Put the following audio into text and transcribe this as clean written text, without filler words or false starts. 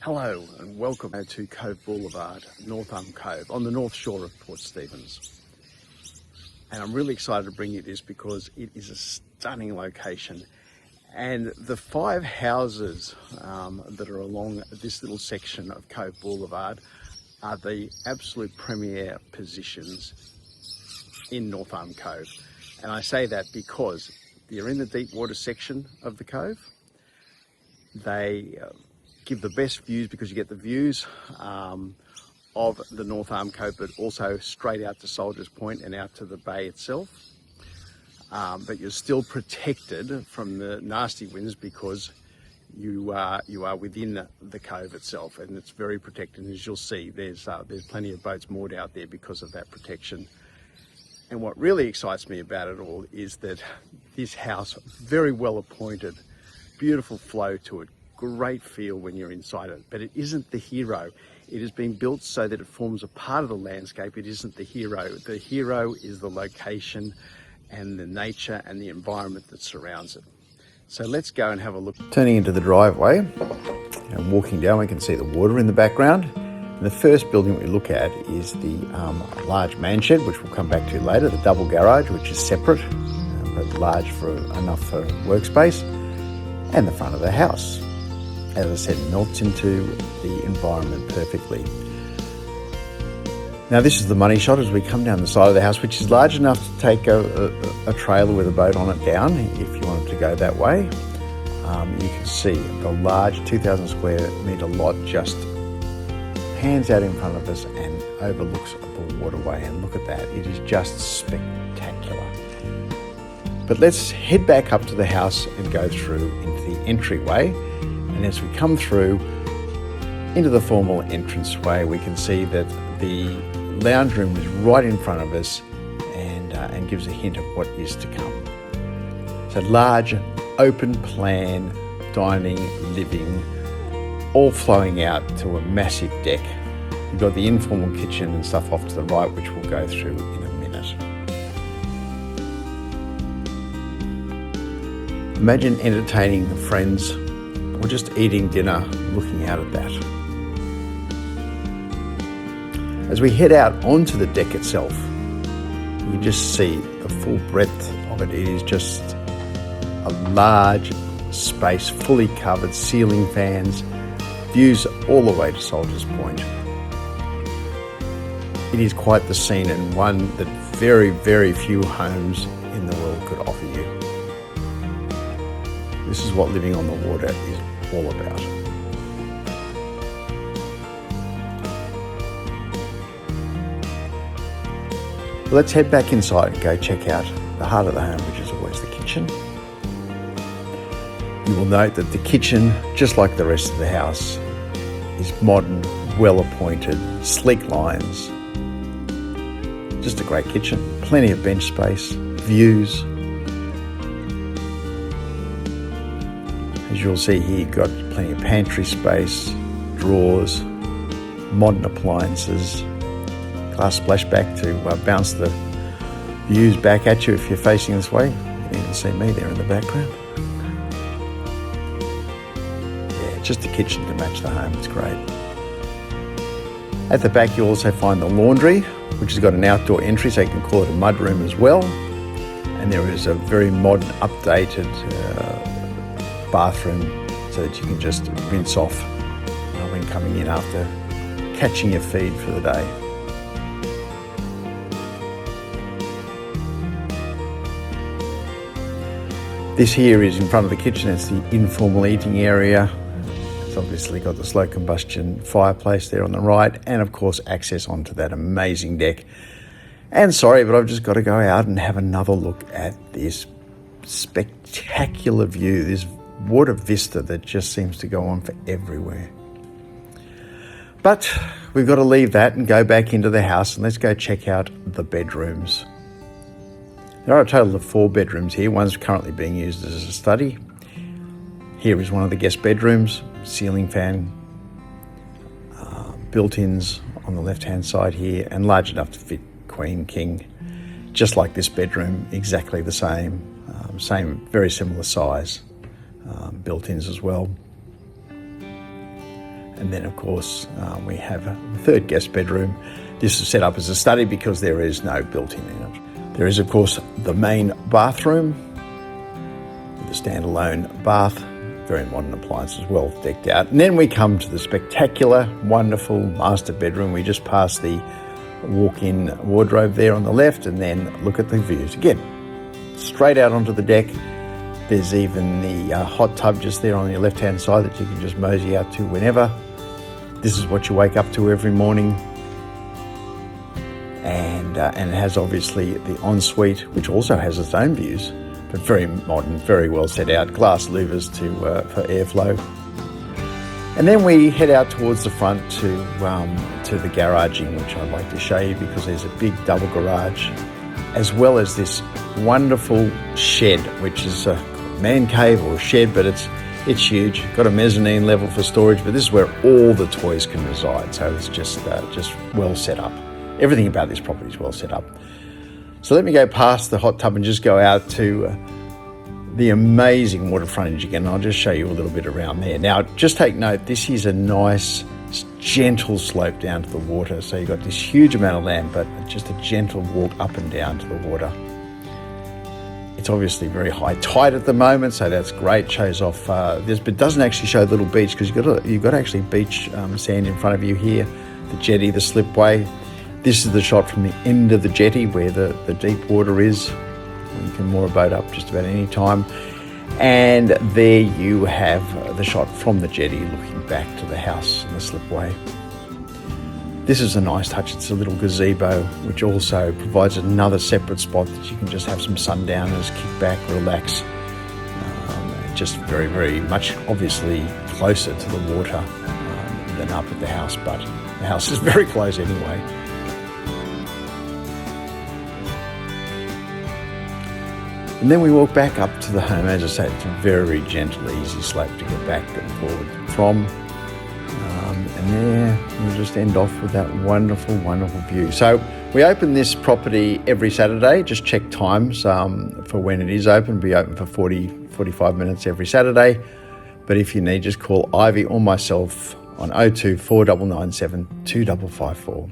Hello and welcome to Cove Boulevard, North Cove, on the north shore of Port Stephens. And I'm really excited to bring you this because it is a stunning location. And the 5 houses that are along this little section of Cove Boulevard are the absolute premier positions in North Cove. And I say that because they're in the deep water section of the cove. They give the best views because you get the views of the North Arm Cove, but also straight out to Soldiers Point and out to the bay itself. But you're still protected from the nasty winds because you are within the cove itself, and it's very protected. And as you'll see, there's plenty of boats moored out there because of that protection. And what really excites me about it all is that this house, very well appointed, beautiful flow to it, great feel when you're inside it, but it isn't the hero. It has been built so that it forms a part of the landscape. It isn't the hero. The hero is the location and the nature and the environment that surrounds it. So let's go and have a look. Turning into the driveway and walking down, we can see the water in the background. And the first building we look at is the large man shed, which we'll come back to later, the double garage, which is separate, but large enough for workspace, and the front of the house. As I said, melts into the environment perfectly. Now this is the money shot as we come down the side of the house, which is large enough to take a trailer with a boat on it down if you wanted to go that way. You can see the large 2,000 square metre lot just pans out in front of us and overlooks the waterway, and look at that, it is just spectacular. But let's head back up to the house and go through into the entryway. And as we come through into the formal entranceway, we can see that the lounge room is right in front of us and gives a hint of what is to come. So large, open plan, dining, living, all flowing out to a massive deck. You've got the informal kitchen and stuff off to the right, which we'll go through in a minute. Imagine entertaining friends or just eating dinner, looking out at that. As we head out onto the deck itself, you can just see the full breadth of it. It is just a large space, fully covered, ceiling fans, views all the way to Soldiers Point. It is quite the scene, and one that very, very few homes in the world could offer you. This is what living on the water is all about. Let's head back inside and go check out the heart of the home, which is always the kitchen. You will note that the kitchen, just like the rest of the house, is modern, well appointed, sleek lines. Just a great kitchen, plenty of bench space, views. As you'll see here, you've got plenty of pantry space, drawers, modern appliances, glass splashback to bounce the views back at you if you're facing this way. You can even see me there in the background. Yeah, just a kitchen to match the home, it's great. At the back you also find the laundry, which has got an outdoor entry, so you can call it a mudroom as well. And there is a very modern, updated bathroom so that you can just rinse off when coming in after catching your feed for the day. This here is in front of the kitchen. It's the informal eating area. It's obviously got the slow combustion fireplace there on the right, and of course access onto that amazing deck. And sorry, but I've just got to go out and have another look at this spectacular view, this water vista that just seems to go on for everywhere. But we've got to leave that and go back into the house, and let's go check out the bedrooms. There are a total of 4 bedrooms here. One's currently being used as a study. Here is one of the guest bedrooms, ceiling fan, built-ins on the left-hand side here, and large enough to fit queen, king, just like this bedroom, exactly the same, very similar size, built-ins as well. And then, of course, we have a third guest bedroom. This is set up as a study because there is no built-in in it. There is, of course, the main bathroom with a standalone bath, very modern appliances, well decked out. And then we come to the spectacular, wonderful master bedroom. We just passed the walk-in wardrobe there on the left, and then look at the views again. Straight out onto the deck. There's even the hot tub just there on your left-hand side that you can just mosey out to whenever. This is what you wake up to every morning. And it has obviously the ensuite, which also has its own views, but very modern, very well set out. Glass louvers for airflow. And then we head out towards the front to the garaging, which I'd like to show you because there's a big double garage, as well as this wonderful shed, which is a man cave or shed, but it's huge. Got a mezzanine level for storage, but this is where all the toys can reside. So it's just well set up. Everything about this property is well set up. So let me go past the hot tub and just go out to the amazing water frontage again. I'll just show you a little bit around there. Now, just take note, this is a nice, gentle slope down to the water. So you've got this huge amount of land, but just a gentle walk up and down to the water. It's obviously very high tide at the moment, so that's great. Shows off this, but doesn't actually show the little beach because you've got actually beach sand in front of you here, the jetty, the slipway. This is the shot from the end of the jetty where the deep water is. You can moor a boat up just about any time. And there you have the shot from the jetty looking back to the house and the slipway. This is a nice touch. It's a little gazebo, which also provides another separate spot that you can just have some sundowners, kick back, relax. Just very, very much obviously closer to the water than up at the house, but the house is very close anyway. And then we walk back up to the home. As I say, it's a very gentle, easy slope to get back and forward from. And there we'll just end off with that wonderful, wonderful view. So we open this property every Saturday. Just check times for when it is open. We'll be open for 45 minutes every Saturday. But if you need, just call Ivy or myself on 02 4997 2554.